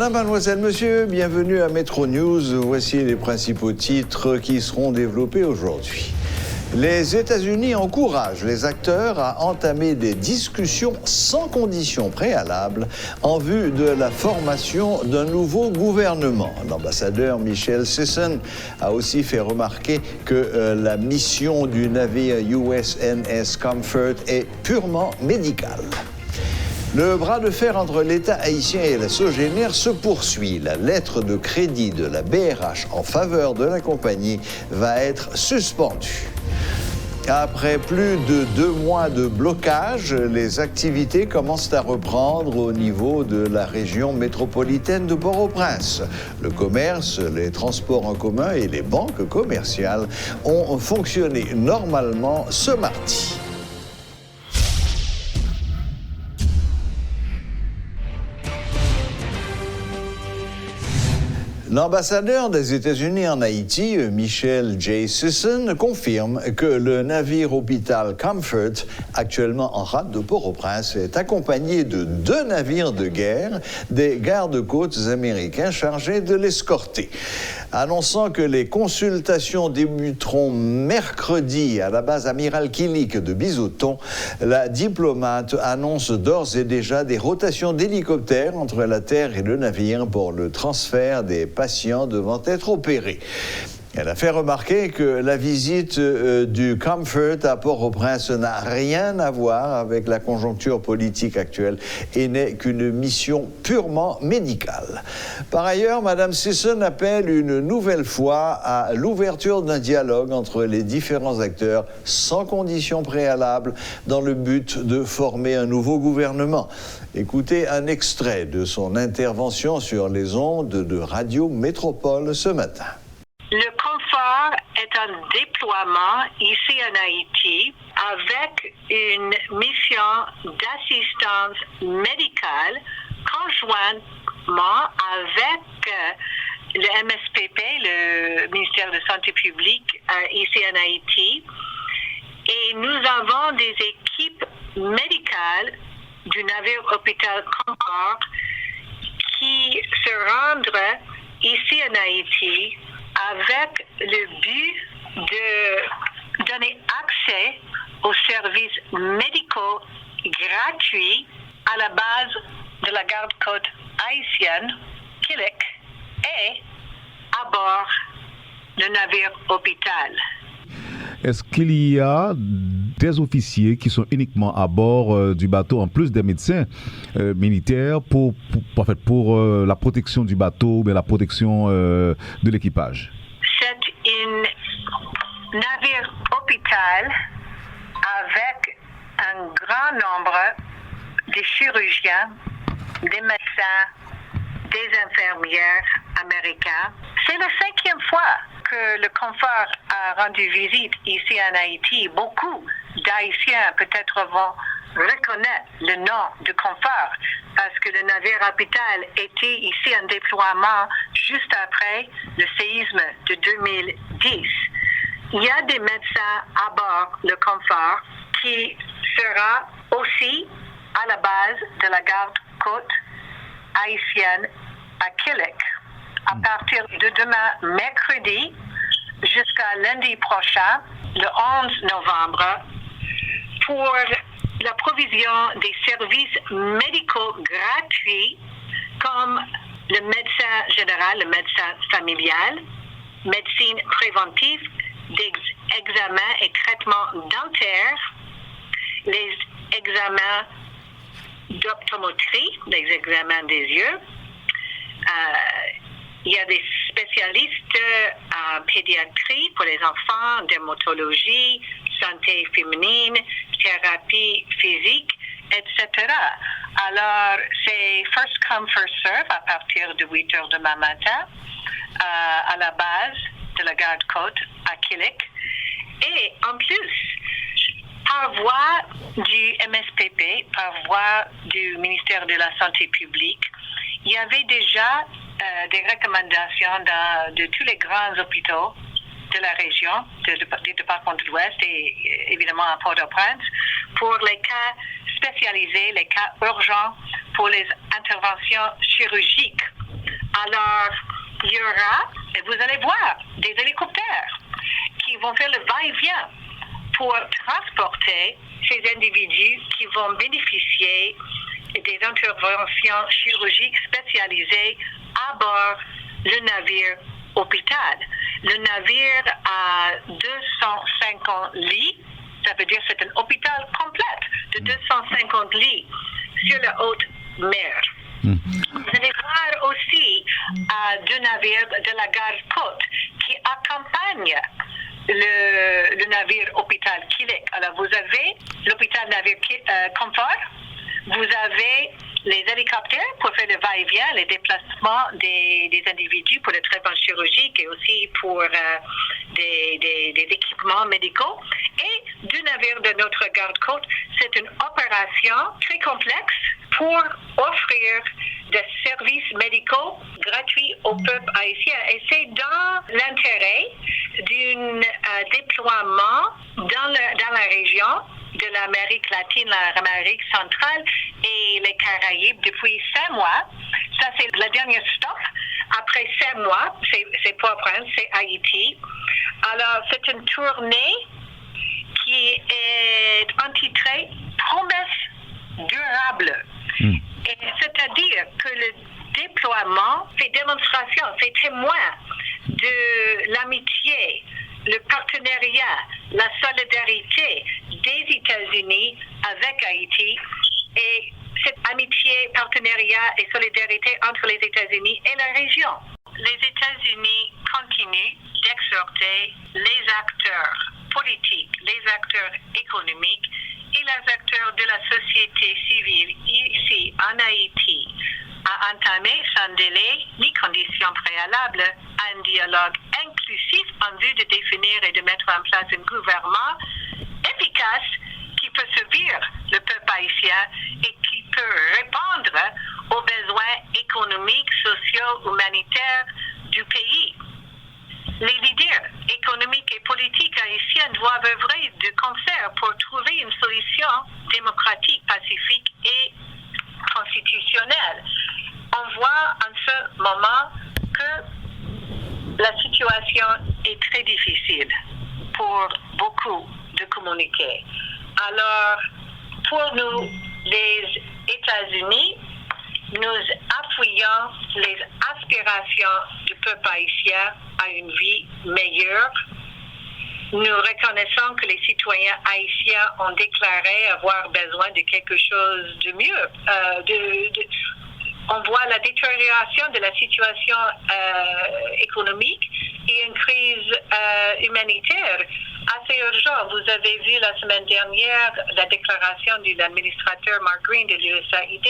Madame, mademoiselle, monsieur, bienvenue à Metro News. Voici les principaux titres qui seront développés aujourd'hui. Les États-Unis encouragent les acteurs à entamer des discussions sans conditions préalables en vue de la formation d'un nouveau gouvernement. L'ambassadeur Michel Sisson a aussi fait remarquer que la mission du navire USNS Comfort est purement médicale. Le bras de fer entre l'État haïtien et la Sogénère se poursuit. La lettre de crédit de la BRH en faveur de la compagnie va être suspendue. Après plus de 2 mois de blocage, les activités commencent à reprendre au niveau de la région métropolitaine de Port-au-Prince. Le commerce, les transports en commun et les banques commerciales ont fonctionné normalement ce mardi. L'ambassadeur des États-Unis en Haïti, Michel J. Sisson, confirme que le navire hôpital Comfort, actuellement en rade de Port-au-Prince, est accompagné de 2 navires de guerre des gardes-côtes américains chargés de l'escorter. Annonçant que les consultations débuteront mercredi à la base Amiral Killick de Bizoton, la diplomate annonce d'ores et déjà des rotations d'hélicoptères entre la terre et le navire pour le transfert des patients devant être opérés. Elle a fait remarquer que la visite du Comfort à Port-au-Prince n'a rien à voir avec la conjoncture politique actuelle et n'est qu'une mission purement médicale. Par ailleurs, Mme Sisson appelle une nouvelle fois à l'ouverture d'un dialogue entre les différents acteurs sans conditions préalables dans le but de former un nouveau gouvernement. Écoutez un extrait de son intervention sur les ondes de Radio Métropole ce matin. Le confort est un déploiement ici en Haïti avec une mission d'assistance médicale conjointement avec le MSPP, le ministère de Santé publique ici en Haïti. Et nous avons des équipes médicales du navire hôpital Concorde qui se rendent ici en Haïti avec le but de donner accès aux services médicaux gratuits à la base de la garde-côte haïtienne, Killick, et à bord du navire hôpital. Est-ce qu'il y a des officiers qui sont uniquement à bord du bateau, en plus des médecins militaires, pour la protection du bateau ou bien la protection de l'équipage? C'est un navire hôpital avec un grand nombre de chirurgiens, des médecins, des infirmières américains. C'est la 5e fois que le Confort a rendu visite ici en Haïti. Beaucoup d'Haïtiens peut-être vont reconnaître le nom de Confort parce que le navire hôpital était ici en déploiement juste après le séisme de 2010. Il y a des médecins à bord de Confort qui sera aussi à la base de la garde-côte haïtienne à Killick à partir de demain, mercredi, jusqu'à lundi prochain, le 11 novembre, pour la provision des services médicaux gratuits comme le médecin général, le médecin familial, médecine préventive, des examens et traitements dentaires, les examens d'optométrie, les examens des yeux. Il y a des spécialistes en pédiatrie pour les enfants, dermatologie, santé féminine, thérapie physique, etc. Alors, c'est first come, first serve à partir de 8 heures demain matin à la base de la garde-côte à Killick. Et en plus, par voie du MSPP, par voie du ministère de la Santé publique, il y avait déjà des recommandations de tous les grands hôpitaux de la région, du département de l'Ouest et évidemment à Port-au-Prince, pour les cas spécialisés, les cas urgents, pour les interventions chirurgiques Alors, il y aura, et vous allez voir, des hélicoptères qui vont faire le va-et-vient pour transporter ces individus qui vont bénéficier des interventions chirurgicales spécialisées à bord du navire hôpital. Le navire a 250 lits, ça veut dire que c'est un hôpital complet de 250 lits sur la haute mer. Vous allez voir aussi deux navires de la garde-côte qui accompagnent le navire hôpital Québec. Alors, vous avez l'hôpital navire Comfort, vous avez les hélicoptères pour faire le va-et-vient, les déplacements des individus pour les traitements chirurgicaux et aussi pour des équipements médicaux. Et du navire de notre garde-côte, c'est une opération très complexe pour offrir des services médicaux gratuits au peuple haïtien. Et c'est dans l'intérêt d'un déploiement dans la région de l'Amérique latine, l'Amérique centrale et les Caraïbes depuis 5 mois. Ça, c'est le dernier stop. Après 5 mois, c'est Port-au-Prince, c'est Haïti. Alors, c'est une tournée qui est intitulée « Promesse durable ». Et c'est-à-dire que le déploiement fait démonstration, fait témoin de l'amitié, le partenariat, la solidarité des États-Unis avec Haïti et cette amitié, partenariat et solidarité entre les États-Unis et la région. Les États-Unis continuent d'exhorter les acteurs politiques, les acteurs économiques et les acteurs de la société civile ici en Haïti à entamer sans délai ni conditions préalables un dialogue inclusif en vue de définir et de mettre en place un gouvernement efficace qui peut servir le peuple haïtien et qui peut répondre aux besoins économiques, sociaux, humanitaires du pays. Les leaders économiques et politiques haïtiens doivent œuvrer de concert pour trouver une solution démocratique, pacifique et constitutionnelle. On voit en ce moment que la situation est très difficile pour beaucoup de communautés. Alors, pour nous, les États-Unis, nous appuyons les aspirations du peuple haïtien à une vie meilleure. Nous reconnaissons que les citoyens haïtiens ont déclaré avoir besoin de quelque chose de mieux. On voit la détérioration de la situation économique et une crise humanitaire assez urgente. Vous avez vu la semaine dernière la déclaration de l'administrateur Mark Green de l'USAID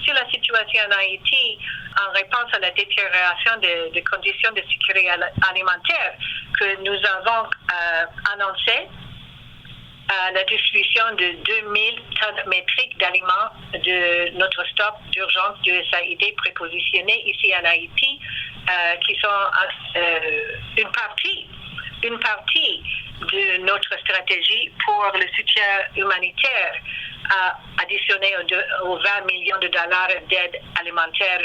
sur la situation en Haïti en réponse à la détérioration des conditions de sécurité alimentaire que nous avons annoncé. La distribution de 2000 tonnes métriques d'aliments de notre stock d'urgence de USAID prépositionné ici en Haïti, qui sont une partie de notre stratégie pour le soutien humanitaire additionné aux 20 millions de dollars d'aide alimentaire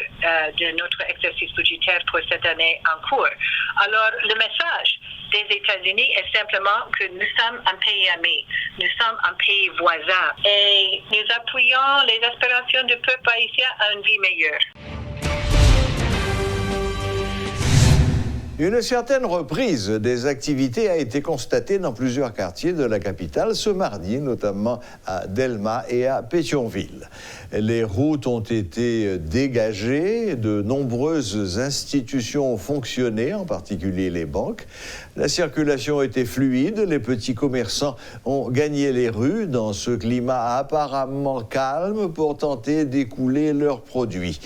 de notre exercice budgétaire pour cette année en cours. Alors, le message des États-Unis est simplement que nous sommes un pays ami, nous sommes un pays voisin et nous appuyons les aspirations du peuple haïtien à une vie meilleure. Une certaine reprise des activités a été constatée dans plusieurs quartiers de la capitale ce mardi, notamment à Delma et à Pétionville. Les routes ont été dégagées, de nombreuses institutions ont fonctionné, en particulier les banques. La circulation était fluide, les petits commerçants ont gagné les rues dans ce climat apparemment calme pour tenter d'écouler leurs produits.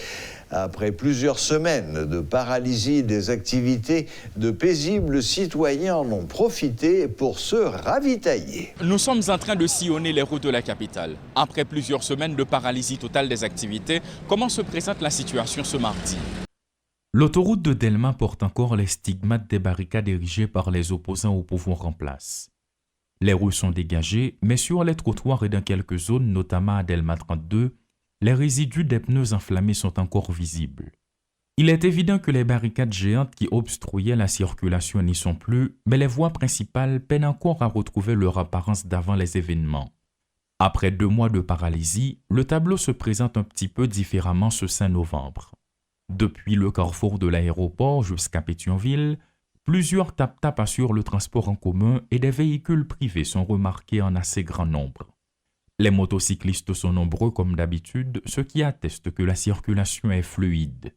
Après plusieurs semaines de paralysie des activités, de paisibles citoyens en ont profité pour se ravitailler. Nous sommes en train de sillonner les routes de la capitale. Après plusieurs semaines de paralysie totale des activités, comment se présente la situation ce mardi? L'autoroute de Delma porte encore les stigmates des barricades érigées par les opposants au pouvoir en place. Les rues sont dégagées, mais sur les trottoirs et dans quelques zones, notamment à Delma 32, les résidus des pneus enflammés sont encore visibles. Il est évident que les barricades géantes qui obstruaient la circulation n'y sont plus, mais les voies principales peinent encore à retrouver leur apparence d'avant les événements. Après 2 mois de paralysie, le tableau se présente un petit peu différemment ce 5 novembre. Depuis le carrefour de l'aéroport jusqu'à Pétionville, plusieurs tap-tap assurent le transport en commun et des véhicules privés sont remarqués en assez grand nombre. Les motocyclistes sont nombreux comme d'habitude, ce qui atteste que la circulation est fluide.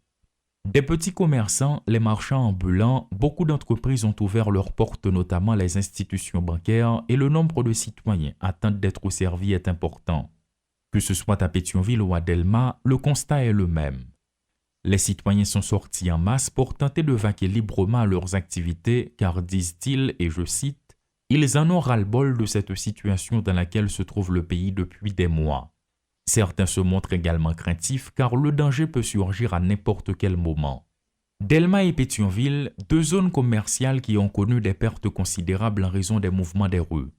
Des petits commerçants, les marchands ambulants, beaucoup d'entreprises ont ouvert leurs portes, notamment les institutions bancaires, et le nombre de citoyens attendent d'être servis est important. Que ce soit à Pétionville ou à Delma, le constat est le même. Les citoyens sont sortis en masse pour tenter de vaquer librement à leurs activités, car disent-ils, et je cite, « Ils en ont ras-le-bol de cette situation dans laquelle se trouve le pays depuis des mois. » Certains se montrent également craintifs car le danger peut surgir à n'importe quel moment. Delma et Pétionville, 2 zones commerciales qui ont connu des pertes considérables en raison des mouvements des rues.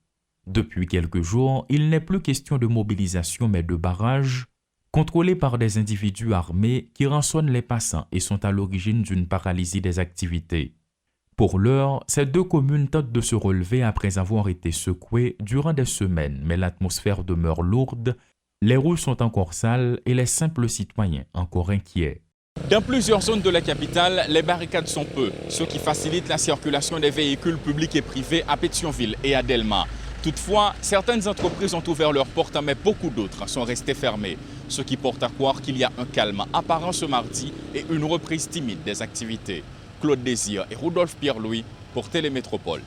Depuis quelques jours, il n'est plus question de mobilisation mais de barrages, contrôlés par des individus armés qui rançonnent les passants et sont à l'origine d'une paralysie des activités. Pour l'heure, ces 2 communes tentent de se relever après avoir été secouées durant des semaines, mais l'atmosphère demeure lourde. Les rues sont encore sales et les simples citoyens encore inquiets. Dans plusieurs zones de la capitale, les barricades sont peu, ce qui facilite la circulation des véhicules publics et privés à Pétionville et à Delma. Toutefois, certaines entreprises ont ouvert leurs portes, mais beaucoup d'autres sont restées fermées, ce qui porte à croire qu'il y a un calme apparent ce mardi et une reprise timide des activités. Claude Désir et Rudolph Pierre-Louis pour Télémétropole.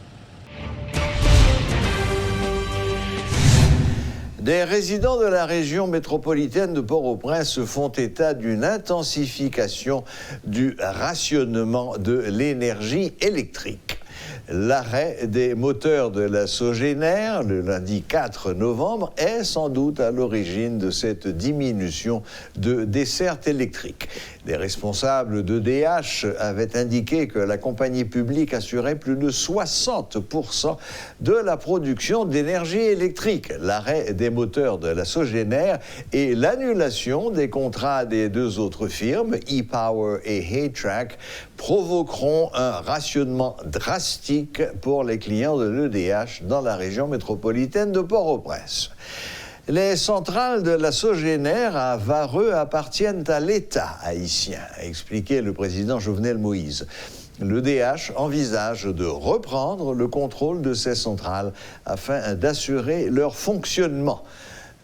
Des résidents de la région métropolitaine de Port-au-Prince font état d'une intensification du rationnement de l'énergie électrique. L'arrêt des moteurs de la Sogénère, le lundi 4 novembre, est sans doute à l'origine de cette diminution de desserte électrique. Les responsables d'EDH avaient indiqué que la compagnie publique assurait plus de 60% de la production d'énergie électrique. L'arrêt des moteurs de la Sogénère et l'annulation des contrats des 2 autres firmes, E-Power et Haytrack, provoqueront un rationnement drastique pour les clients de l'EDH dans la région métropolitaine de Port-au-Prince. Les centrales de la Sogénère à Vareux appartiennent à l'État haïtien, a expliqué le président Jovenel Moïse. L'EDH envisage de reprendre le contrôle de ces centrales afin d'assurer leur fonctionnement.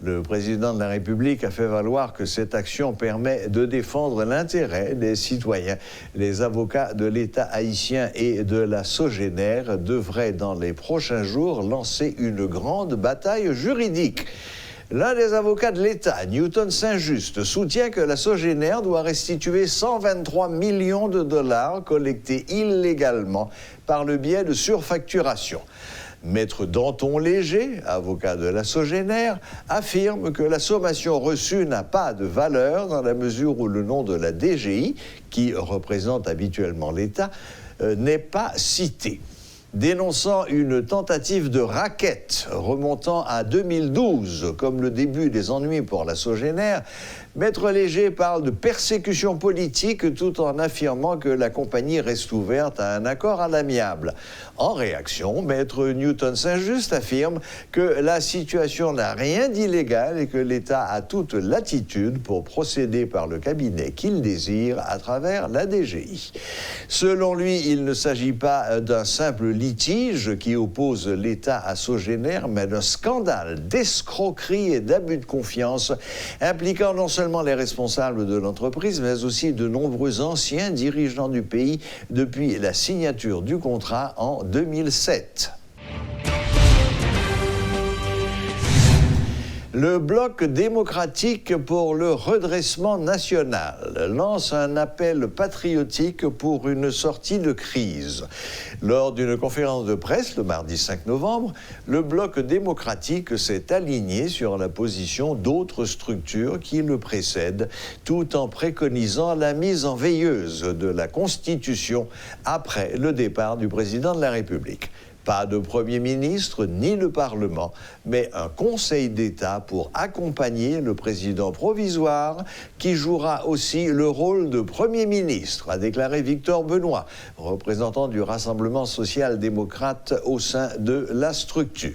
Le président de la République a fait valoir que cette action permet de défendre l'intérêt des citoyens. Les avocats de l'État haïtien et de la Sogénère devraient dans les prochains jours lancer une grande bataille juridique. L'un des avocats de l'État, Newton Saint-Just, soutient que la Sogénère doit restituer 123 millions de dollars collectés illégalement par le biais de surfacturation. Maître Danton Léger, avocat de la Sogénère, affirme que la sommation reçue n'a pas de valeur dans la mesure où le nom de la DGI, qui représente habituellement l'État, n'est pas cité. Dénonçant une tentative de racket remontant à 2012 comme le début des ennuis pour la Sogénère, Maître Léger parle de persécution politique tout en affirmant que la compagnie reste ouverte à un accord à l'amiable. En réaction, Maître Newton Saint-Just affirme que la situation n'a rien d'illégal et que l'État a toute latitude pour procéder par le cabinet qu'il désire à travers la DGI. Selon lui, il ne s'agit pas d'un simple litige qui oppose l'État à Sogénère, mais d'un scandale d'escroquerie et d'abus de confiance impliquant non seulement les responsables de l'entreprise, mais aussi de nombreux anciens dirigeants du pays depuis la signature du contrat en 2007. Le Bloc démocratique pour le redressement national lance un appel patriotique pour une sortie de crise. Lors d'une conférence de presse le mardi 5 novembre, le Bloc démocratique s'est aligné sur la position d'autres structures qui le précèdent, tout en préconisant la mise en veilleuse de la Constitution après le départ du président de la République. Pas de Premier ministre ni le Parlement, mais un Conseil d'État pour accompagner le président provisoire qui jouera aussi le rôle de Premier ministre, a déclaré Victor Benoît, représentant du Rassemblement social-démocrate au sein de la structure.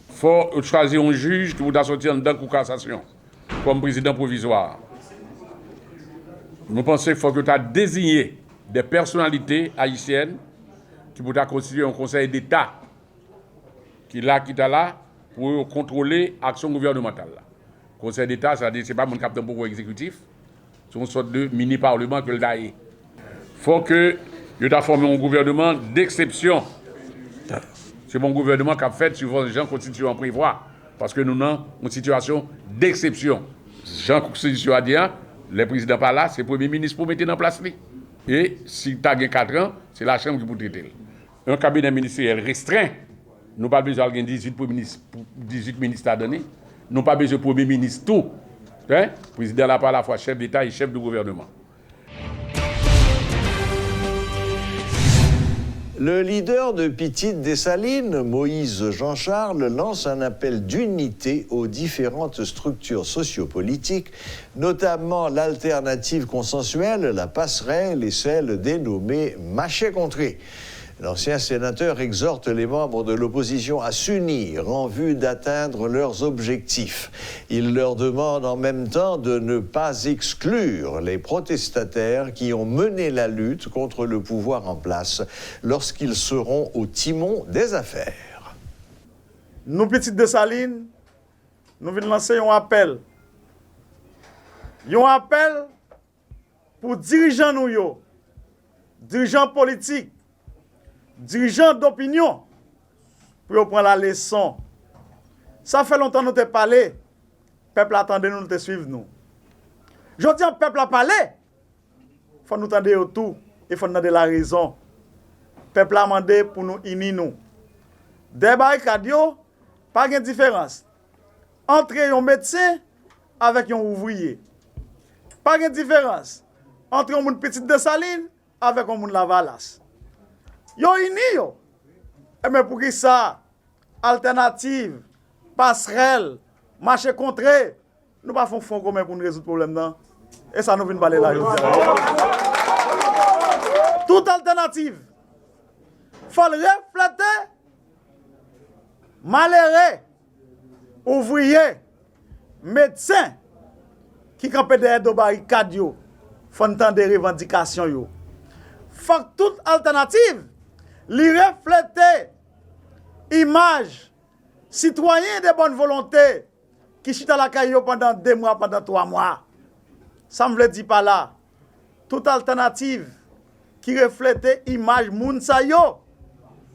Il faut choisir un juge qui va sortir en dedans de cassation comme président provisoire. Nous pensons qu'il faut que tu aies désigné des personnalités haïtiennes qui vont constituer un conseil d'État qui est là pour contrôler l'action gouvernementale. Le conseil d'État, ce n'est pas mon capitaine de pouvoir exécutif, c'est une sorte de mini-parlement que le DAE. Il faut que tu aies formé un gouvernement d'exception. C'est mon gouvernement qui a fait suivant les gens constituants prévoient. Parce que nous avons une situation d'exception. Jean Constitution a dit, le président pas là, c'est le Premier ministre pour mettre en place. Et si tu as 4 ans, c'est la Chambre qui peut traiter. Un cabinet ministériel restreint, nous n'avons pas besoin de 18 ministres à donner. Nous n'avons pas besoin de Premier ministre tout. Le président n'a pas à la fois chef d'État et chef de gouvernement. Le leader de Petite Dessalines, Moïse Jean-Charles, lance un appel d'unité aux différentes structures sociopolitiques, notamment l'alternative consensuelle, la passerelle et celle dénommée Maché-Contré. L'ancien sénateur exhorte les membres de l'opposition à s'unir en vue d'atteindre leurs objectifs. Il leur demande en même temps de ne pas exclure les protestataires qui ont mené la lutte contre le pouvoir en place lorsqu'ils seront au timon des affaires. Nous, Petite Dessalines, nous venons lancer un appel. Un appel pour dirigeants nous, dirigeants politiques, dirigeants d'opinion, pour prendre la leçon. Ça fait longtemps que nous te parlé. Le peuple attendait nous te suivre nous. Je dis au peuple à parler. Il faut nous attendre autour. Il faut nous donner la raison. Le peuple a demandé pour nous unir nous. Des barricades, pas de différence. Entre un médecin avec un ouvrier. Pas de différence. Entre un Petite Dessalines avec un Lavalas. Yo uni yo. Mais pour qui ça? Alternative, passerelle, marché contré. Nous ne faisons pas commun pour nous résoudre le problème. Et ça nous vient parler là. Toute alternative. Il faut refléter malheureux, ouvrier, médecin qui campent derrière de barricades. Il faut entendre des revendications. Il faut que toute alternative li refléter image citoyen de bonne volonté qui chita la caillou pendant 2 mois, pendant 3 mois. Ça me le dit pas là. Toute alternative qui reflète image moun sa yo,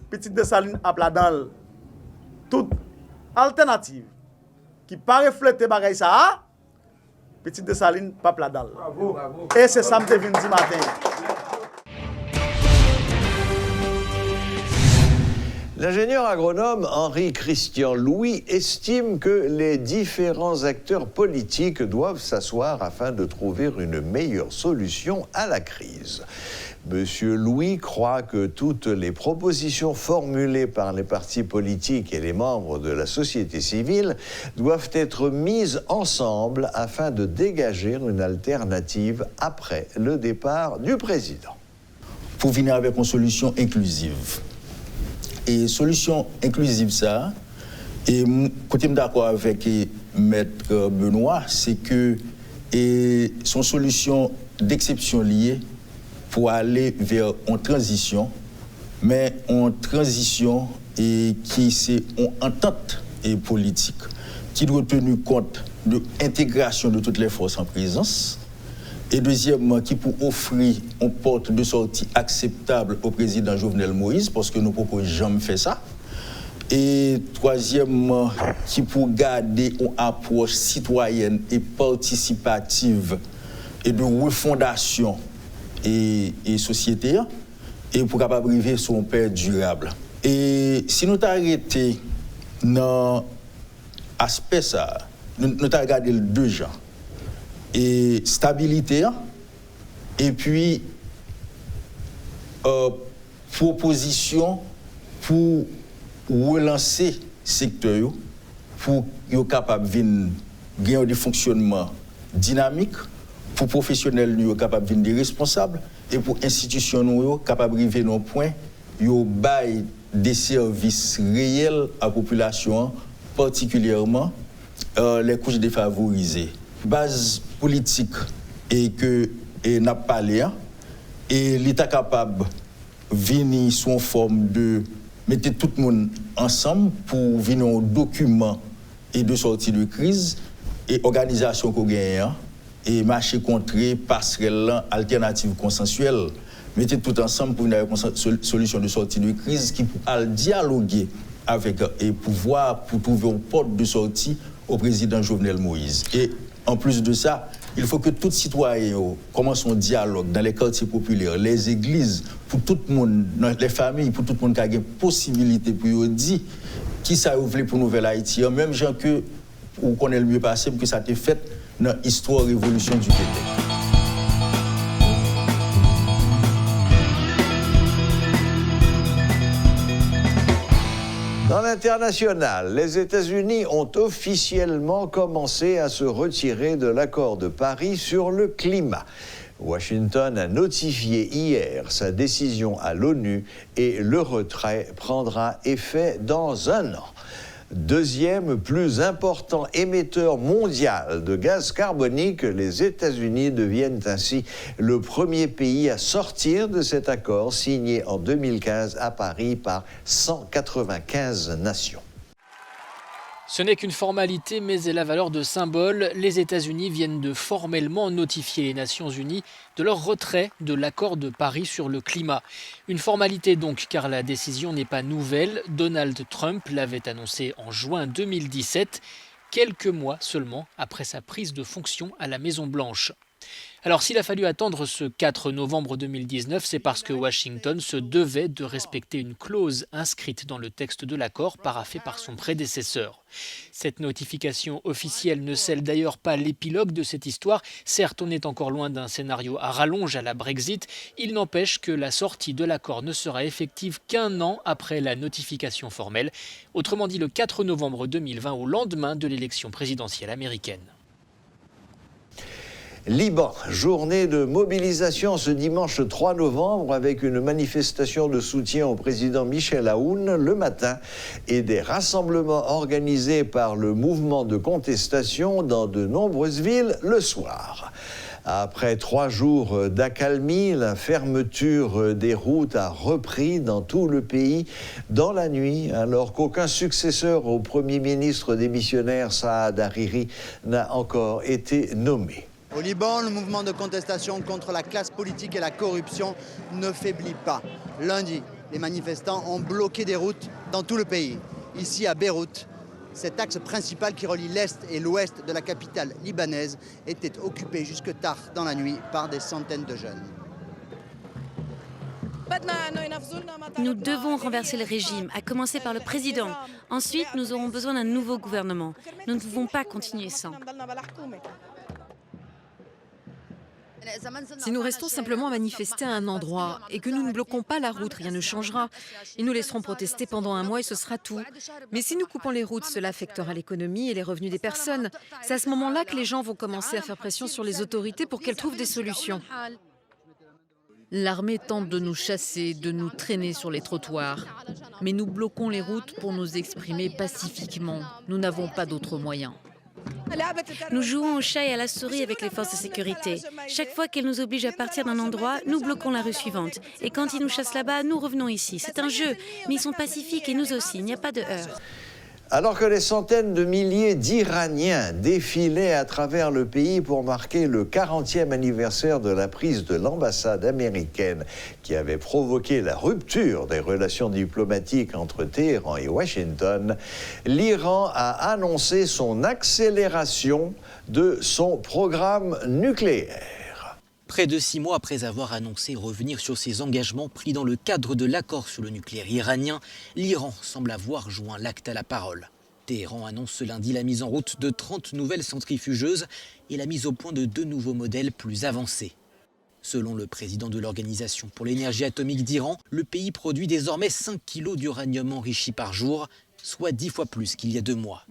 Petite Dessalines a pladal. Toute alternative qui pas refléter bagay ça, Petite Dessalines pas pladal. Et c'est ça me te vinn di matin. L'ingénieur agronome Henri-Christian Louis estime que les différents acteurs politiques doivent s'asseoir afin de trouver une meilleure solution à la crise. Monsieur Louis croit que toutes les propositions formulées par les partis politiques et les membres de la société civile doivent être mises ensemble afin de dégager une alternative après le départ du président. Pour venir avec une solution inclusive. Et solution inclusive ça, et côté d'accord avec Maître Benoît, c'est que son solution d'exception liée pour aller vers une transition, mais une transition qui c'est une entente politique, qui doit tenir compte de l'intégration de toutes les forces en présence, et deuxièmement, qui pour offrir une porte de sortie acceptable au président Jovenel Moïse, parce que nous ne pouvons jamais faire ça. Et troisièmement, qui pour garder une approche citoyenne et participative et de refondation et société, et pour capable arriver sur un paix durable. Et si nous t'arrêtons dans l'aspect ça, nous t'avons regardé les 2 genres. Et stabilité, et puis proposition pour relancer le secteur pour être capable de gagner des fonctionnements dynamiques, pour les professionnels être capables de devenir des responsables et pour les institutions être capables de arriver à un point où ils des services réels à la population, particulièrement les couches défavorisées. Base politique et que n'a pas parlé, et l'État capable de venir sous forme de mettre tout le monde ensemble pour venir un document et de sortie de crise et organisation qu'on gagne et marché contré passerelle alternative consensuelle. Mettez tout ensemble pour une solution de sortie de crise qui peut dialoguer avec et pouvoir pour trouver une porte de sortie au président Jovenel Moïse. Et en plus de ça, il faut que tout citoyen commence un dialogue dans les quartiers populaires, les églises, pour tout le monde, les familles, pour tout le monde qui a une possibilité pour dire qui ça ouvre pour Nouvelle Haïti. Même gens que on connaît le mieux passé, que ça a été fait dans l'histoire révolution du Québec. Dans l'international, les États-Unis ont officiellement commencé à se retirer de l'accord de Paris sur le climat. Washington a notifié hier sa décision à l'ONU et le retrait prendra effet dans 1 an. Deuxième plus important émetteur mondial de gaz carbonique, les États-Unis deviennent ainsi le premier pays à sortir de cet accord signé en 2015 à Paris par 195 nations. Ce n'est qu'une formalité, mais elle a valeur de symbole. Les États-Unis viennent de formellement notifier les Nations Unies de leur retrait de l'accord de Paris sur le climat. Une formalité donc, car la décision n'est pas nouvelle. Donald Trump l'avait annoncé en juin 2017, quelques mois seulement après sa prise de fonction à la Maison-Blanche. Alors s'il a fallu attendre ce 4 novembre 2019, c'est parce que Washington se devait de respecter une clause inscrite dans le texte de l'accord paraphé par son prédécesseur. Cette notification officielle ne scelle d'ailleurs pas l'épilogue de cette histoire. Certes, on est encore loin d'un scénario à rallonge à la Brexit. Il n'empêche que la sortie de l'accord ne sera effective qu'1 an après la notification formelle. Autrement dit, le 4 novembre 2020, au lendemain de l'élection présidentielle américaine. Liban, journée de mobilisation ce dimanche 3 novembre avec une manifestation de soutien au président Michel Aoun le matin et des rassemblements organisés par le mouvement de contestation dans de nombreuses villes le soir. Après 3 jours d'accalmie, la fermeture des routes a repris dans tout le pays dans la nuit, alors qu'aucun successeur au Premier ministre démissionnaire Saad Hariri n'a encore été nommé. Au Liban, le mouvement de contestation contre la classe politique et la corruption ne faiblit pas. Lundi, les manifestants ont bloqué des routes dans tout le pays. Ici à Beyrouth, cet axe principal qui relie l'est et l'ouest de la capitale libanaise était occupé jusque tard dans la nuit par des centaines de jeunes. Nous devons renverser le régime, à commencer par le président. Ensuite, nous aurons besoin d'un nouveau gouvernement. Nous ne pouvons pas continuer sans. Si nous restons simplement à manifester à un endroit et que nous ne bloquons pas la route, rien ne changera. Ils nous laisseront protester pendant 1 mois et ce sera tout. Mais si nous coupons les routes, cela affectera l'économie et les revenus des personnes. C'est à ce moment-là que les gens vont commencer à faire pression sur les autorités pour qu'elles trouvent des solutions. L'armée tente de nous chasser, de nous traîner sur les trottoirs. Mais nous bloquons les routes pour nous exprimer pacifiquement. Nous n'avons pas d'autre moyen. Nous jouons au chat et à la souris avec les forces de sécurité. Chaque fois qu'elles nous obligent à partir d'un endroit, nous bloquons la rue suivante. Et quand ils nous chassent là-bas, nous revenons ici. C'est un jeu, mais ils sont pacifiques et nous aussi. Il n'y a pas de heurts. Alors que des centaines de milliers d'Iraniens défilaient à travers le pays pour marquer le 40e anniversaire de la prise de l'ambassade américaine qui avait provoqué la rupture des relations diplomatiques entre Téhéran et Washington, l'Iran a annoncé son accélération de son programme nucléaire. Près de 6 mois après avoir annoncé revenir sur ses engagements pris dans le cadre de l'accord sur le nucléaire iranien, l'Iran semble avoir joint l'acte à la parole. Téhéran annonce ce lundi la mise en route de 30 nouvelles centrifugeuses et la mise au point de 2 nouveaux modèles plus avancés. Selon le président de l'Organisation pour l'énergie atomique d'Iran, le pays produit désormais 5 kilos d'uranium enrichi par jour, soit 10 fois plus qu'il y a 2 mois.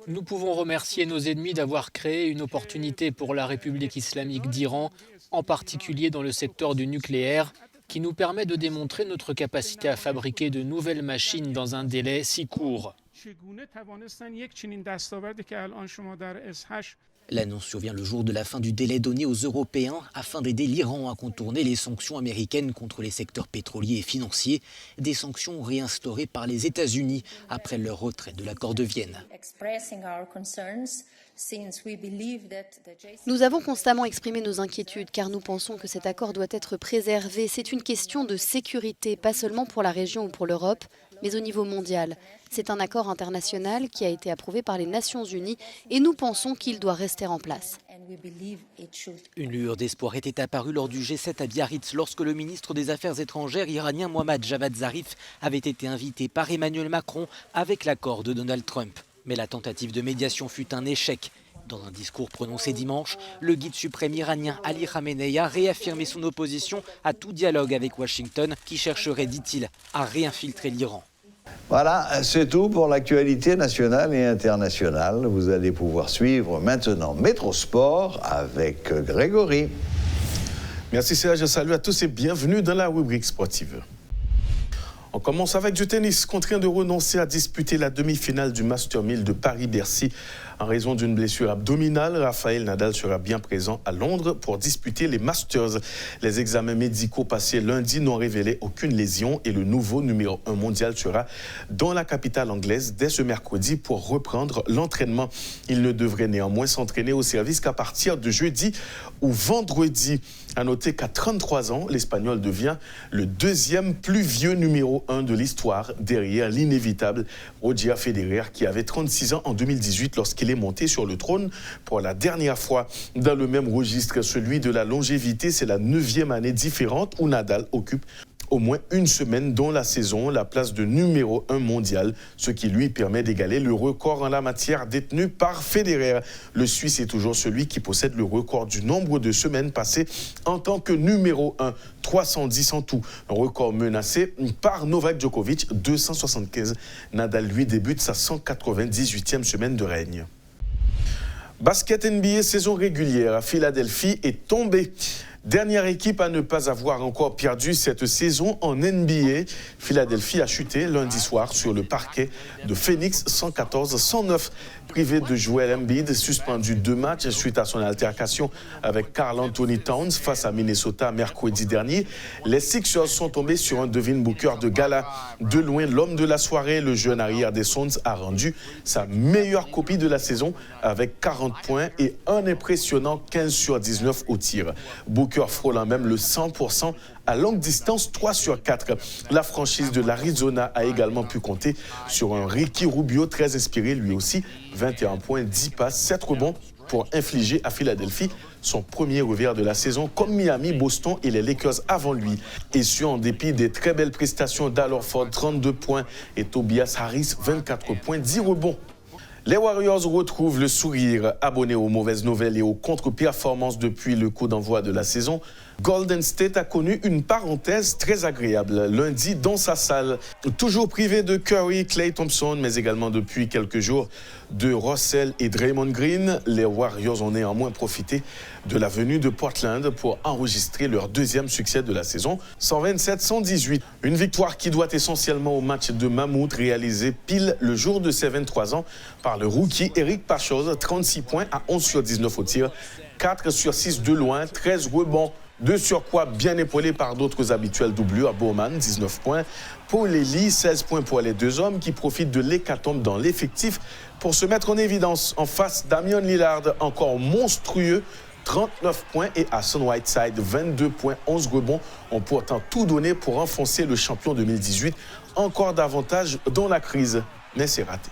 Nous pouvons remercier nos ennemis d'avoir créé une opportunité pour la République islamique d'Iran, en particulier dans le secteur du nucléaire, qui nous permet de démontrer notre capacité à fabriquer de nouvelles machines dans un délai si court. L'annonce survient le jour de la fin du délai donné aux Européens afin d'aider l'Iran à contourner les sanctions américaines contre les secteurs pétroliers et financiers, des sanctions réinstaurées par les États-Unis après leur retrait de l'accord de Vienne. Nous avons constamment exprimé nos inquiétudes car nous pensons que cet accord doit être préservé. C'est une question de sécurité, pas seulement pour la région ou pour l'Europe, mais au niveau mondial. C'est un accord international qui a été approuvé par les Nations Unies et nous pensons qu'il doit rester en place. Une lueur d'espoir était apparue lors du G7 à Biarritz lorsque le ministre des Affaires étrangères iranien Mohammad Javad Zarif avait été invité par Emmanuel Macron avec l'accord de Donald Trump. Mais la tentative de médiation fut un échec. Dans un discours prononcé dimanche, le guide suprême iranien Ali Khamenei a réaffirmé son opposition à tout dialogue avec Washington qui chercherait, dit-il, à réinfiltrer l'Iran. Voilà, c'est tout pour l'actualité nationale et internationale. Vous allez pouvoir suivre maintenant Métrosport avec Grégory. Merci Serge, salut à tous et bienvenue dans la rubrique sportive. On commence avec du tennis. Contraint de renoncer à disputer la demi-finale du Master 1000 de Paris-Bercy en raison d'une blessure abdominale, Rafael Nadal sera bien présent à Londres pour disputer les Masters. Les examens médicaux passés lundi n'ont révélé aucune lésion et le nouveau numéro 1 mondial sera dans la capitale anglaise dès ce mercredi pour reprendre l'entraînement. Il ne devrait néanmoins s'entraîner au service qu'à partir de jeudi ou vendredi. À noter qu'à 33 ans, l'Espagnol devient le deuxième plus vieux numéro 1 de l'histoire, derrière l'inévitable Roger Federer qui avait 36 ans en 2018 lorsqu'il est monté sur le trône pour la dernière fois. Dans le même registre, celui de la longévité, c'est la 9e année différente où Nadal occupe au moins une semaine dans la saison la place de numéro 1 mondial, ce qui lui permet d'égaler le record en la matière détenu par Federer. Le Suisse est toujours celui qui possède le record du nombre de semaines passées en tant que numéro 1, 310 en tout. Un record menacé par Novak Djokovic, 275. Nadal, lui, débute sa 198e semaine de règne. Basket NBA saison régulière à Philadelphie est tombé. Dernière équipe à ne pas avoir encore perdu cette saison en NBA. Philadelphie a chuté lundi soir sur le parquet de Phoenix 114-109. Privé de Joel Embiid, suspendu 2 matchs suite à son altercation avec Karl Anthony Towns face à Minnesota mercredi dernier. Les Sixers sont tombés sur un Devin Booker de gala. De loin, l'homme de la soirée, le jeune arrière des Suns, a rendu sa meilleure copie de la saison avec 40 points et un impressionnant 15 sur 19 au tir. Booker frôlant même le 100% à longue distance, 3 sur 4. La franchise de l'Arizona a également pu compter sur un Ricky Rubio très inspiré, lui aussi, 21 points, 10 passes, 7 rebonds pour infliger à Philadelphie son premier revers de la saison, comme Miami, Boston et les Lakers avant lui. Et ce, en dépit des très belles prestations d'Al Horford, 32 points, et Tobias Harris, 24 points, 10 rebonds. Les Warriors retrouvent le sourire. Abonnés aux mauvaises nouvelles et aux contre-performances depuis le coup d'envoi de la saison, Golden State a connu une parenthèse très agréable lundi dans sa salle. Toujours privé de Curry, Klay Thompson, mais également depuis quelques jours de Russell et Draymond Green, les Warriors ont néanmoins profité de la venue de Portland pour enregistrer leur deuxième succès de la saison, 127-118. Une victoire qui doit essentiellement au match de mammouth réalisé pile le jour de ses 23 ans par le rookie Eric Paschos, 36 points à 11 sur 19 au tir, 4 sur 6 de loin, 13 rebonds. De surcroît, bien épaulé par d'autres habituels doublures, Bowman, 19 points. Paul Ely, 16 points pour les deux hommes qui profitent de l'hécatombe dans l'effectif pour se mettre en évidence. En face, Damian Lillard, encore monstrueux, 39 points, et Hassan Whiteside, 22 points, 11 rebonds, ont pourtant tout donné pour enfoncer le champion 2018 encore davantage dans la crise. Mais c'est raté.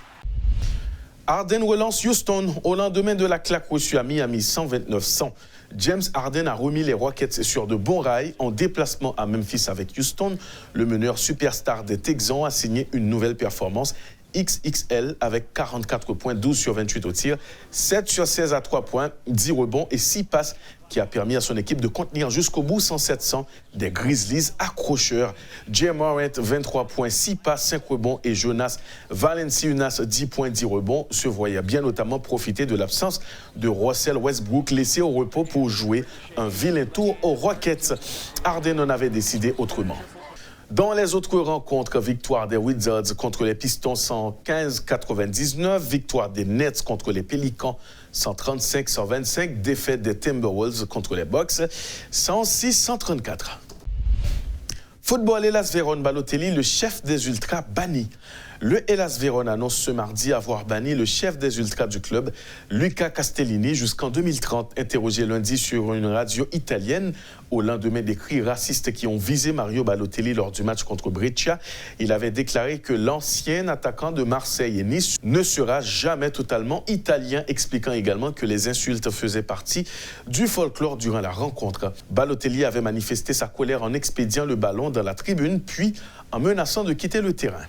Harden relance Houston au lendemain de la claque reçue à Miami, 129-100. James Harden a remis les Rockets sur de bons rails en déplacement à Memphis avec Houston. Le meneur superstar des Texans a signé une nouvelle performance XXL avec 44 points, 12 sur 28 au tir, 7 sur 16 à 3 points, 10 rebonds et 6 passes qui a permis à son équipe de contenir jusqu'au bout 107 des Grizzlies accrocheurs. Jay Morant, 23 points, 6 passes, 5 rebonds et Jonas Valanciunas, 10 points, 10 rebonds, se voyait bien notamment profiter de l'absence de Russell Westbrook laissé au repos pour jouer un vilain tour aux Rockets. Harden en avait décidé autrement. Dans les autres rencontres, victoire des Wizards contre les Pistons 115-99, victoire des Nets contre les Pelicans 135-125, défaite des Timberwolves contre les Bucks 106-134. Football, Hellas Vérone, Balotelli, le chef des Ultras, banni. Le Hellas Vérone annonce ce mardi avoir banni le chef des Ultras du club, Luca Castellini, jusqu'en 2030, interrogé lundi sur une radio italienne au lendemain des cris racistes qui ont visé Mario Balotelli lors du match contre Brescia. Il avait déclaré que l'ancien attaquant de Marseille et Nice ne sera jamais totalement italien, expliquant également que les insultes faisaient partie du folklore durant la rencontre. Balotelli avait manifesté sa colère en expédiant le ballon dans la tribune, puis en menaçant de quitter le terrain.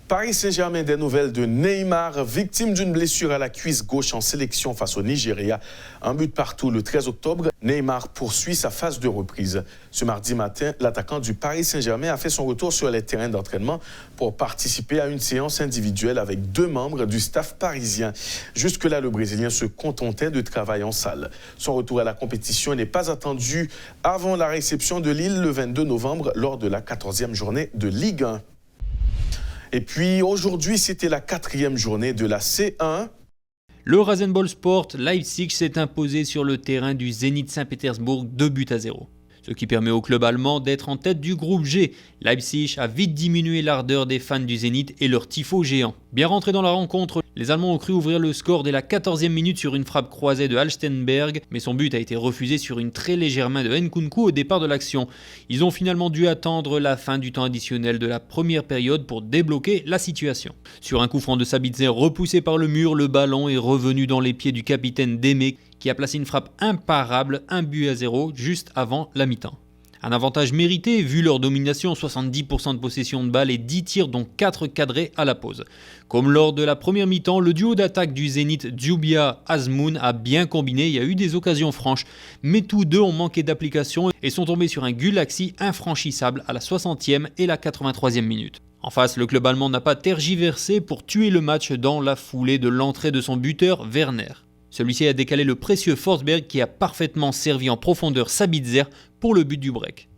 Paris Saint-Germain, des nouvelles de Neymar, victime d'une blessure à la cuisse gauche en sélection face au Nigeria. Un but partout le 13 octobre, Neymar poursuit sa phase de reprise. Ce mardi matin, l'attaquant du Paris Saint-Germain a fait son retour sur les terrains d'entraînement pour participer à une séance individuelle avec 2 membres du staff parisien. Jusque-là, le Brésilien se contentait de travail en salle. Son retour à la compétition n'est pas attendu avant la réception de Lille le 22 novembre lors de la 14e journée de Ligue 1. Et puis aujourd'hui, c'était la 4e journée de la C1. Le Rasenball Sport Leipzig s'est imposé sur le terrain du Zénith Saint-Pétersbourg 2-0. Ce qui permet au club allemand d'être en tête du groupe G. Leipzig a vite diminué l'ardeur des fans du Zénith et leur tifo géant. Bien rentrés dans la rencontre, les Allemands ont cru ouvrir le score dès la 14e minute sur une frappe croisée de Halstenberg, mais son but a été refusé sur une très légère main de Nkunku au départ de l'action. Ils ont finalement dû attendre la fin du temps additionnel de la première période pour débloquer la situation. Sur un coup franc de Sabitzer repoussé par le mur, le ballon est revenu dans les pieds du capitaine Démé, qui a placé une frappe imparable, 1-0 juste avant la mi-temps. Un avantage mérité vu leur domination, 70% de possession de balle et 10 tirs dont 4 cadrés à la pause. Comme lors de la première mi-temps, le duo d'attaque du Zénith, Djoubia-Azmoun, a bien combiné, il y a eu des occasions franches, mais tous deux ont manqué d'application et sont tombés sur un Gulaxi infranchissable à la 60e et la 83e minute. En face, le club allemand n'a pas tergiversé pour tuer le match dans la foulée de l'entrée de son buteur Werner. Celui-ci a décalé le précieux Forsberg qui a parfaitement servi en profondeur Sabitzer pour le but du break.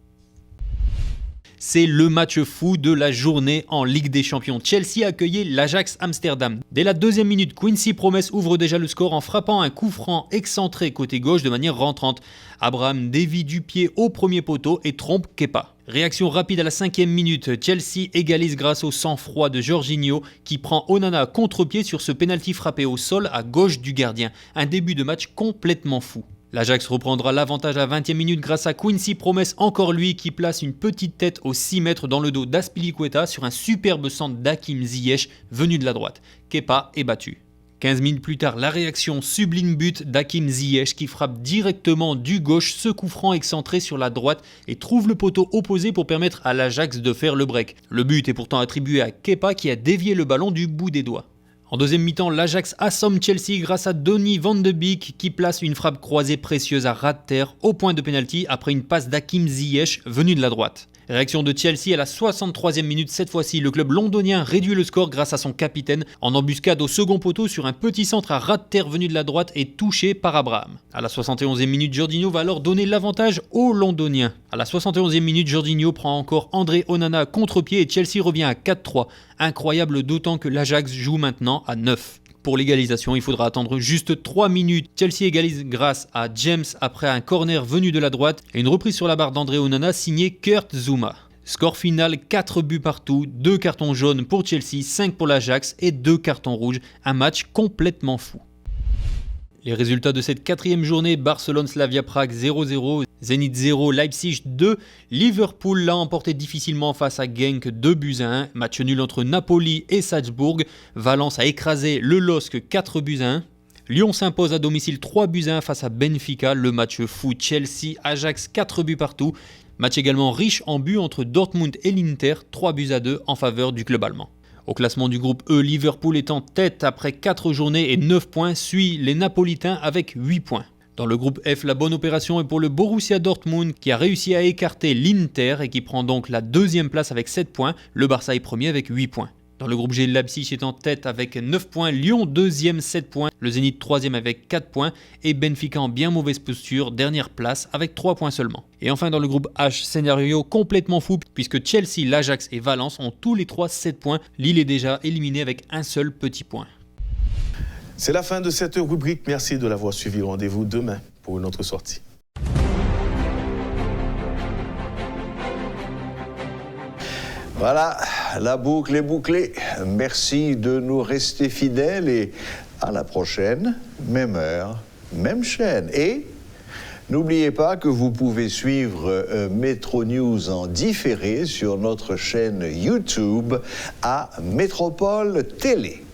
C'est le match fou de la journée en Ligue des Champions. Chelsea accueillait l'Ajax Amsterdam. Dès la 2e minute, Quincy Promes ouvre déjà le score en frappant un coup franc excentré côté gauche de manière rentrante. Abraham dévie du pied au premier poteau et trompe Kepa. Réaction rapide à la 5e minute, Chelsea égalise grâce au sang-froid de Jorginho qui prend Onana à contre-pied sur ce pénalty frappé au sol à gauche du gardien. Un début de match complètement fou. L'Ajax reprendra l'avantage à la 20e minute grâce à Quincy Promes, encore lui qui place une petite tête aux 6 mètres dans le dos d'Azpilicueta sur un superbe centre d'Hakim Ziyech venu de la droite. Kepa est battu. 15 minutes plus tard, la réaction sublime but d'Hakim Ziyech qui frappe directement du gauche ce coup franc excentré sur la droite et trouve le poteau opposé pour permettre à l'Ajax de faire le break. Le but est pourtant attribué à Kepa qui a dévié le ballon du bout des doigts. En deuxième mi-temps, l'Ajax assomme Chelsea grâce à Donny van de Beek qui place une frappe croisée précieuse à ras de terre au point de pénalty après une passe d'Hakim Ziyech venu de la droite. Réaction de Chelsea à la 63e minute, cette fois-ci, le club londonien réduit le score grâce à son capitaine en embuscade au second poteau sur un petit centre à ras de terre venu de la droite et touché par Abraham. À la 71e minute, Jorginho va alors donner l'avantage aux Londoniens. À la 71e minute, Jorginho prend encore André Onana à contre-pied et Chelsea revient à 4-3. Incroyable d'autant que l'Ajax joue maintenant à 9. Pour l'égalisation, il faudra attendre juste 3 minutes. Chelsea égalise grâce à James après un corner venu de la droite et une reprise sur la barre d'André Onana signée Kurt Zouma. Score final, 4 buts partout, 2 cartons jaunes pour Chelsea, 5 pour l'Ajax et 2 cartons rouges. Un match complètement fou. Les résultats de cette 4e journée, Barcelone-Slavia Prague 0-0, Zenit 0, Leipzig 2, Liverpool l'a emporté difficilement face à Genk 2-1, match nul entre Napoli et Salzbourg, Valence a écrasé le LOSC 4-1, Lyon s'impose à domicile 3-1 face à Benfica, le match fou Chelsea-Ajax 4 buts partout, match également riche en buts entre Dortmund et l'Inter 3-2 en faveur du club allemand. Au classement du groupe E, Liverpool est en tête après 4 journées et 9 points, suit les Napolitains avec 8 points. Dans le groupe F, la bonne opération est pour le Borussia Dortmund qui a réussi à écarter l'Inter et qui prend donc la deuxième place avec 7 points. Le Barça est premier avec 8 points. Dans le groupe G, Leipzig est en tête avec 9 points, Lyon deuxième 7 points, le Zénith troisième avec 4 points et Benfica en bien mauvaise posture, dernière place avec 3 points seulement. Et enfin dans le groupe H, scénario complètement fou puisque Chelsea, l'Ajax et Valence ont tous les 3 7 points. Lille est déjà éliminé avec un seul petit point. C'est la fin de cette rubrique. Merci de l'avoir suivi. Rendez-vous demain pour une autre sortie. Voilà, la boucle est bouclée. Merci de nous rester fidèles et à la prochaine, même heure, même chaîne. Et n'oubliez pas que vous pouvez suivre Métro News en différé sur notre chaîne YouTube à Métropole Télé.